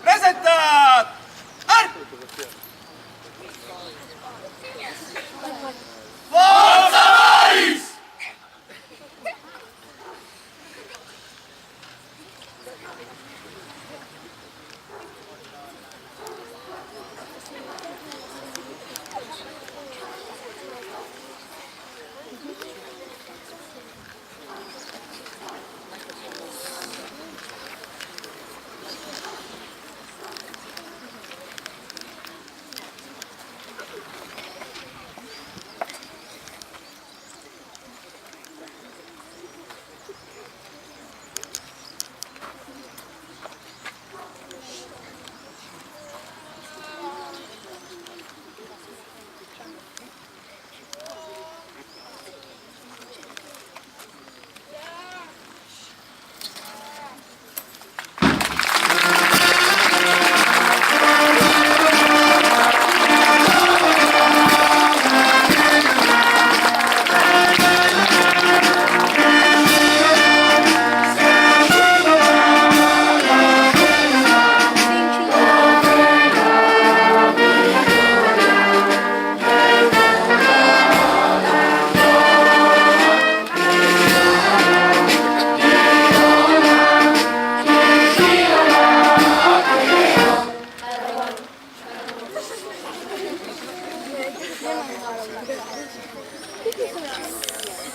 Presentat! Forza Mais!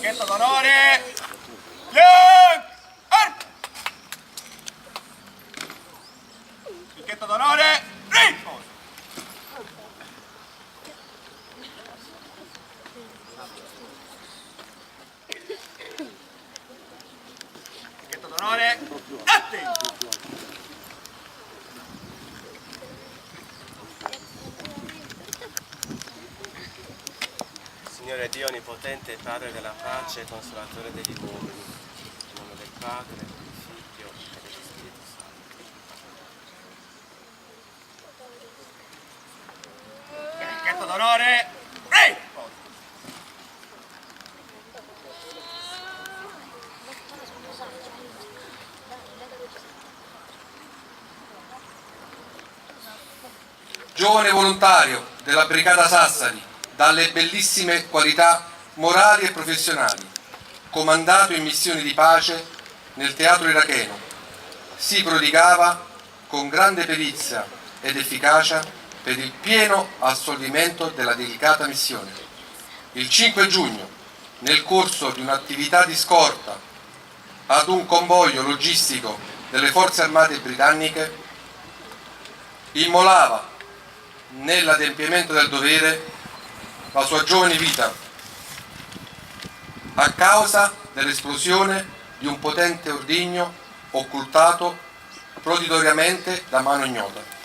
Picchetto d'onore! Young! Art! Picchetto d'onore! Riposo! Picchetto d'onore! Attento! Signore Dio Onnipotente, Padre della pace e Consolatore degli uomini, in nome del Padre, del Figlio e dello Spirito Santo. Picchetto d'onore! Riposo! Giovane volontario della Brigata Sassari, dalle bellissime qualità morali e professionali, comandato in missioni di pace nel teatro iracheno, si prodigava con grande perizia ed efficacia per il pieno assolvimento della delicata missione. Il 5 giugno, nel corso di un'attività di scorta ad un convoglio logistico delle forze armate britanniche, immolava nell'adempimento del dovere la sua giovane vita a causa dell'esplosione di un potente ordigno occultato proditoriamente da mano ignota.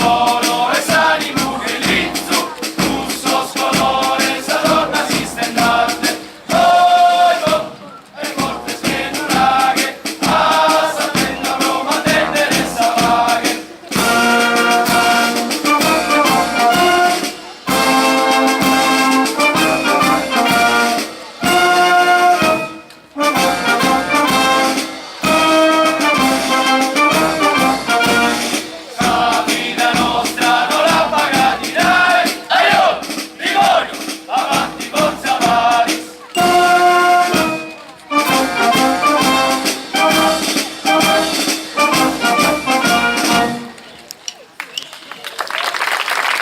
solo e s'animo che l'inzu, lusso scolore, s'adorna si stendarte, oh, e forte sventuraghe, a sapendo Roma tendere savaghe. La vita nostra non la paga di dai, aio, Livorio, avanti forza Varis.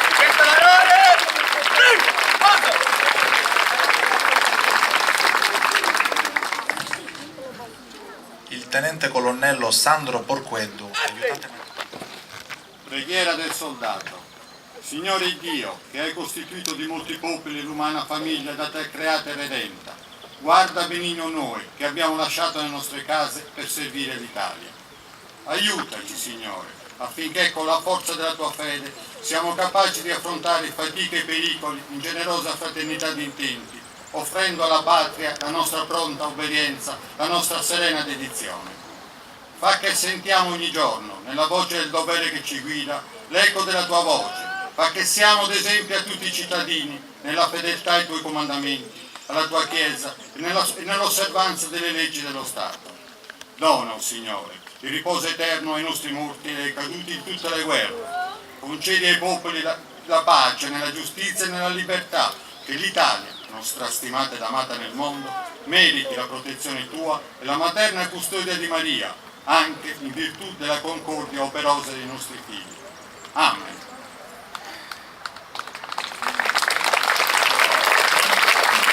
Picchetto d'onore, riposo. Il tenente colonnello Sandro Porqueddu, aiutante. Preghiera del soldato. Signore Dio, che hai costituito di molti popoli l'umana famiglia da te creata e redenta, guarda benigno noi, che abbiamo lasciato le nostre case per servire l'Italia. Aiutaci, Signore, affinché con la forza della tua fede siamo capaci di affrontare fatiche e pericoli in generosa fraternità di intenti, offrendo alla patria la nostra pronta obbedienza, la nostra serena dedizione. Fa che sentiamo ogni giorno, nella voce del dovere che ci guida, l'eco della tua voce. Fa che siamo d'esempio a tutti i cittadini nella fedeltà ai tuoi comandamenti, alla tua Chiesa e nell'osservanza delle leggi dello Stato. Dona, oh Signore, il riposo eterno ai nostri morti e ai caduti in tutte le guerre. Concedi ai popoli la pace nella giustizia e nella libertà, che l'Italia, nostra stimata ed amata nel mondo, meriti la protezione tua e la materna custodia di Maria, anche in virtù della concordia operosa dei nostri figli. Amen.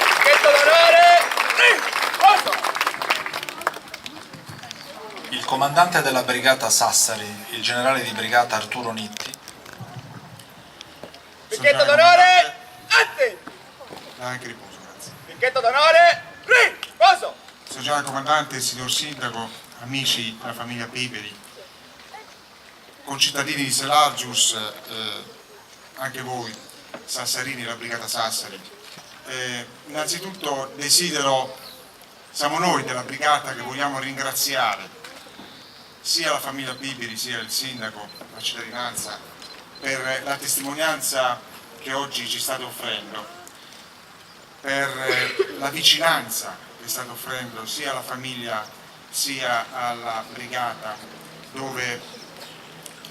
Picchetto d'onore, riposo. Il comandante della brigata Sassari, il generale di brigata Arturo Nitti, Picchetto d'onore, atti. Anche riposo, grazie. Picchetto d'onore, riposo. Signor Generale Comandante, signor Sindaco, amici della famiglia Piberi, concittadini di Selargius, anche voi, Sassarini, la brigata Sassari. Innanzitutto siamo noi della brigata che vogliamo ringraziare sia la famiglia Piberi sia il Sindaco, la cittadinanza, per la testimonianza che oggi ci state offrendo, per la vicinanza che state offrendo sia alla famiglia sia alla brigata dove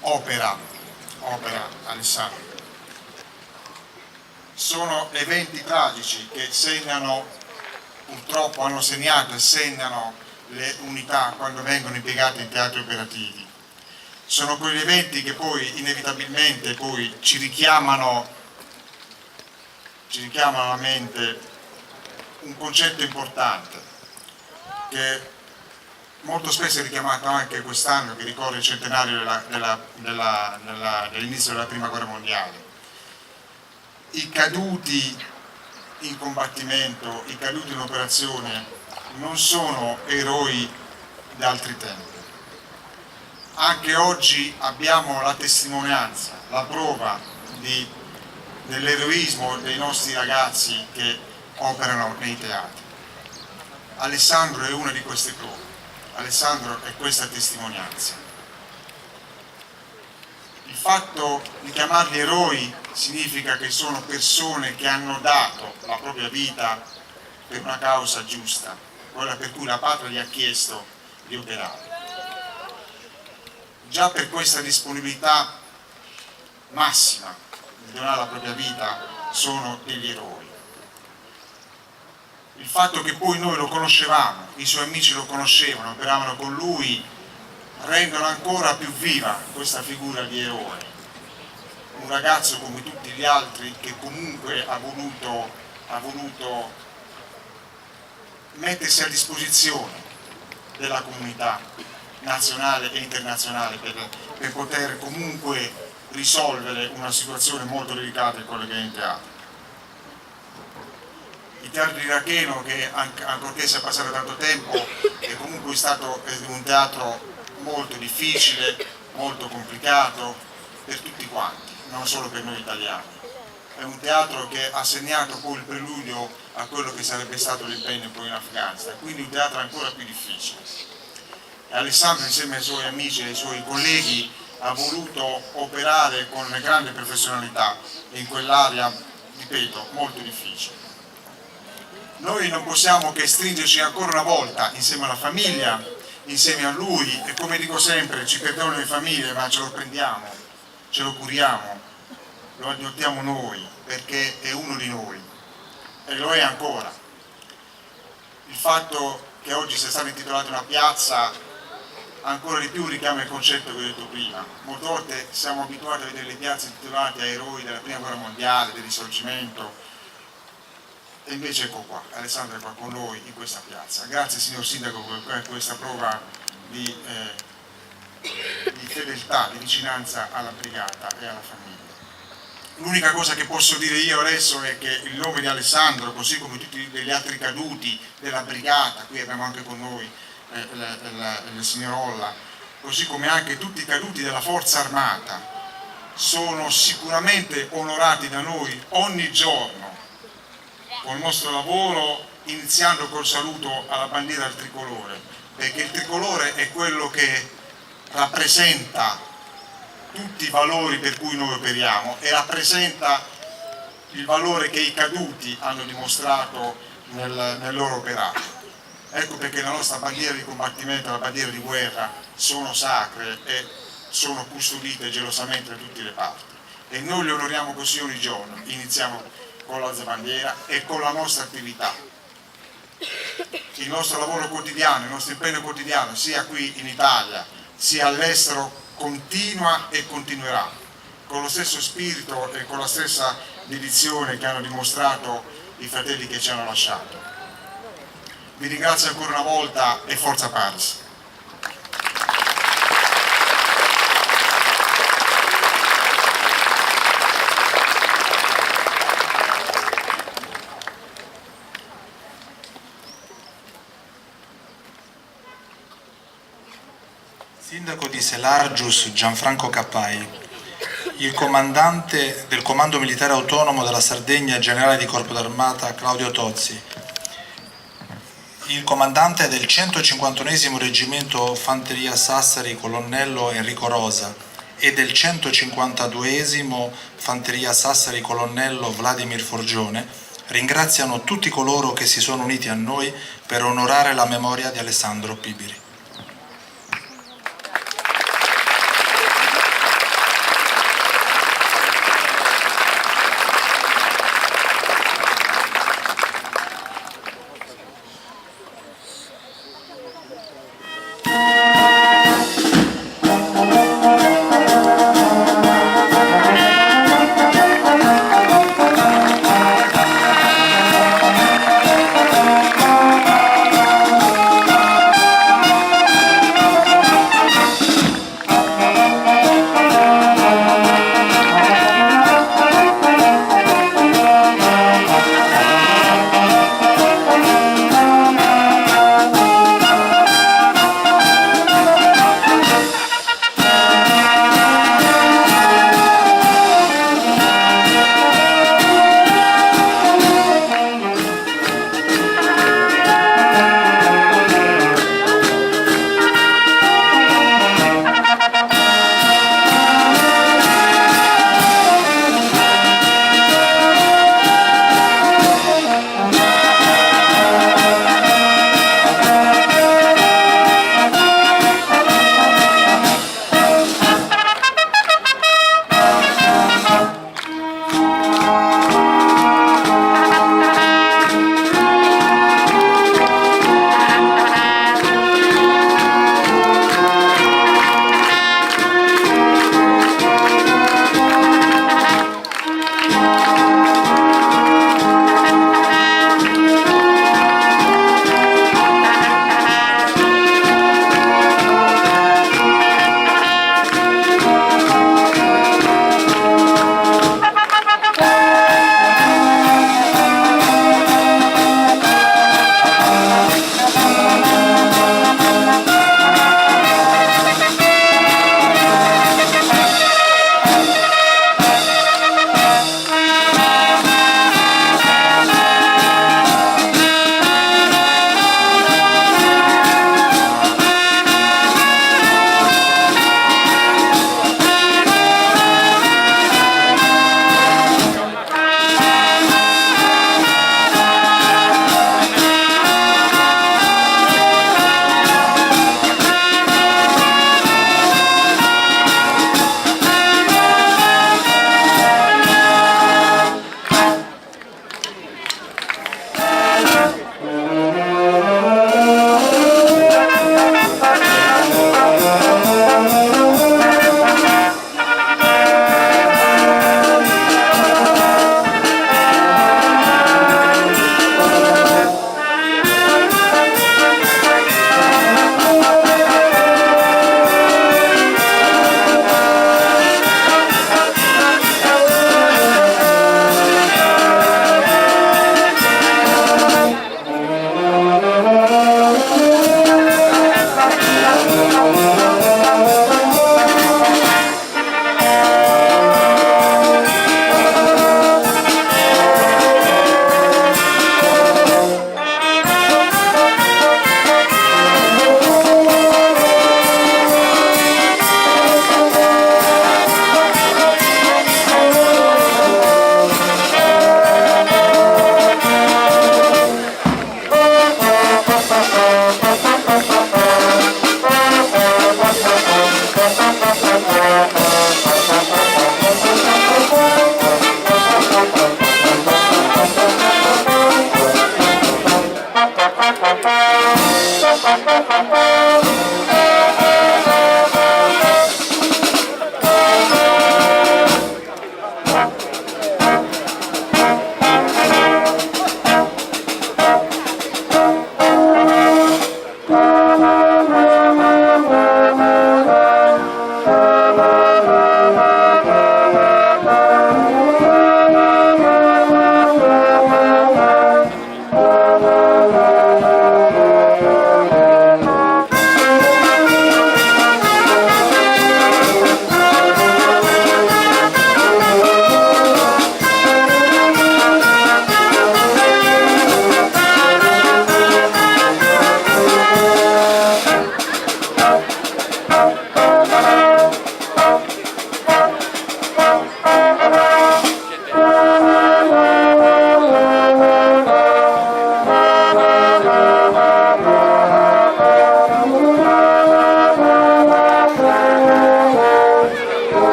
opera Alessandro. Sono eventi tragici che purtroppo hanno segnato e segnano le unità quando vengono impiegate in teatri operativi. Sono quegli eventi che poi inevitabilmente ci richiamano alla mente un concetto importante che molto spesso è richiamato anche quest'anno, che ricorre il centenario dell'inizio della Prima Guerra Mondiale. I caduti in combattimento, i caduti in operazione non sono eroi di altri tempi. Anche oggi abbiamo la testimonianza, la prova dell'eroismo dei nostri ragazzi che operano nei teatri. Alessandro è una di queste prove, Alessandro è questa testimonianza. Il fatto di chiamarli eroi significa che sono persone che hanno dato la propria vita per una causa giusta, quella per cui la patria gli ha chiesto di operare. Già per questa disponibilità massima di donare la propria vita sono degli eroi. Il fatto che poi noi lo conoscevamo, i suoi amici lo conoscevano, operavano con lui, rendono ancora più viva questa figura di eroe. Un ragazzo come tutti gli altri che comunque ha voluto mettersi a disposizione della comunità nazionale e internazionale per poter comunque risolvere una situazione molto delicata in quello che è in teatro. Il teatro iracheno, che ancorché sia passato tanto tempo, è comunque stato un teatro molto difficile, molto complicato, per tutti quanti, non solo per noi italiani. È un teatro che ha segnato poi il preludio a quello che sarebbe stato l'impegno poi in Afghanistan, quindi un teatro ancora più difficile. E Alessandro, insieme ai suoi amici e ai suoi colleghi, ha voluto operare con grande professionalità in quell'area, ripeto, molto difficile. Noi non possiamo che stringerci ancora una volta insieme alla famiglia, insieme a lui, e come dico sempre, ci perdono le famiglie, ma ce lo prendiamo, ce lo curiamo, lo adottiamo noi, perché è uno di noi, e lo è ancora. Il fatto che oggi sia stata intitolata una piazza ancora di più richiama il concetto che ho detto prima. Molte volte siamo abituati a vedere le piazze intitolate a eroi della prima guerra mondiale, del risorgimento, e invece ecco qua, Alessandro è qua con noi in questa piazza. Grazie signor Sindaco per questa prova di fedeltà, di vicinanza alla brigata e alla famiglia. L'unica cosa che posso dire io adesso è che il nome di Alessandro, così come tutti gli altri caduti della brigata, qui abbiamo anche con noi il signor Olla, così come anche tutti i caduti della Forza Armata, sono sicuramente onorati da noi ogni giorno con il nostro lavoro, iniziando col saluto alla bandiera del tricolore, perché il tricolore è quello che rappresenta tutti i valori per cui noi operiamo e rappresenta il valore che i caduti hanno dimostrato nel loro operato. Ecco perché la nostra bandiera di combattimento e la bandiera di guerra sono sacre e sono custodite gelosamente da tutte le parti. E noi le onoriamo così ogni giorno. Iniziamo con l'alza bandiera e con la nostra attività. Il nostro lavoro quotidiano, il nostro impegno quotidiano, sia qui in Italia, sia all'estero, continua e continuerà, con lo stesso spirito e con la stessa dedizione che hanno dimostrato i fratelli che ci hanno lasciato. Vi ringrazio ancora una volta e forza Paris. Sindaco di Selargius Gianfranco Cappai, il comandante del Comando Militare Autonomo della Sardegna, generale di Corpo d'Armata Claudio Tozzi, il comandante del 151esimo Reggimento Fanteria Sassari, colonnello Enrico Rosa, e del 152esimo Fanteria Sassari, colonnello Vladimir Forgione, ringraziano tutti coloro che si sono uniti a noi per onorare la memoria di Alessandro Pibiri.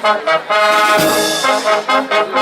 Thank you.